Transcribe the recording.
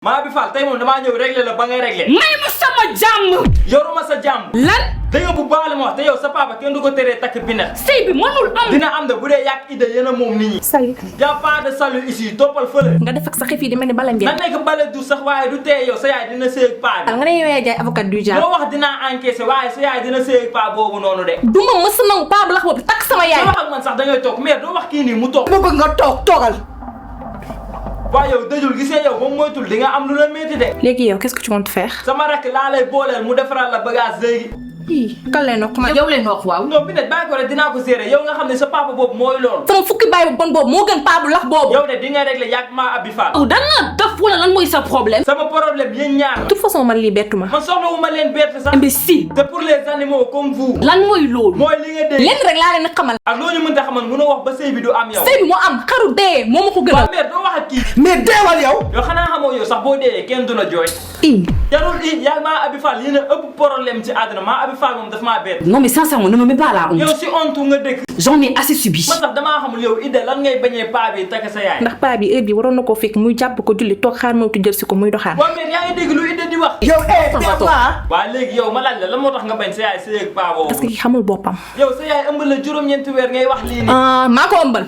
maa bi Fall tey moom damaa ñëw régler la ba ngay régler. may ma sama jàmm. yoruma sa jàmm. lan. da nga bu baax la ma wax te yow sa papa kenn du ko teree takk bi nag. sëy bi mënul am. dina am de bu dee yàq idée yéen a moom nit ñi. salut. y a pas de salut ici toppal fële. nga def ak sa xef yi di mel ni bala ngeen. na nekk bale du sax waaye du tee yow sa yaay dina sëy ak paa bi. nga ne yow yaay jaay avocat du genre. moo wax dinaa encaissé waaye sa yaay dina sëy ak paa boobu noonu de. du ma mës a nangu paa bu lax boobu takk sama yaay. soo wax ak man sax da ngay toog mais doo wax kii nii mu toog. ma bëgg nga toog toogal. waaye yow dëjul gisee yow ba moytul di nga am lu la métti de. léegi yow qu'est-ce que tu comptes faire. sama rakk laa lay booleel mu defaral la bagage léegi. kan leen wax ma yow leen wax waaw. non bi ne bàyyi ko rek dinaa ko gérer yow nga xam ne sa papa boobu mooy loolu. sama fukki baay bu bon boobu moo gën paa bu lax boobu. yow de di nga régler yàgg maa Abi Fall. oh dan nga def wala lan mooy sa problème. sama problème yéen ñaar de toute façon man lii bettu ma. man soxla wu ma leen bett sax. imbécile. te pour les animaux comme vous. lan mooy loolu. mooy li nga dégg. lenn rek laa leen xamal. ak loo ñu mënta xamal mënoo wax ba sëy bi du am yow. sëy bi moo am xaru dee moo ma ko gënal. waaw mère doo wax ak kii. mais deewal yow. yow xanaa xamoo yow sax boo dee kenn du la jooy. jarul yàgg maa Abi Fall yéen a ëpp problème ci àdduna maa Abi Fall moom daf maa bett. Non mais sincèrement, ne me mets pas la honte. yow si honte nga dëkk. J'en ai assez subi. man sax damaa xamul yow idée lan ngay bañee paa bi takk sa yaay. ndax paa bi heure bi waroon na koo fekk muy jàpp ko julli toog xaar mawtu jël si ko muy doxaan. waaw mais yaa ngi dégg lu idée di wax. yow deewal. waaw léegi yow ma laaj la lan moo tax nga bañ sa yaay sëy ak paa boobu. parce que ki xamul boppam. yow sa yaay ëmb la juróom-ñeenti weer ngay wax lii nii. maa ko ëmbal.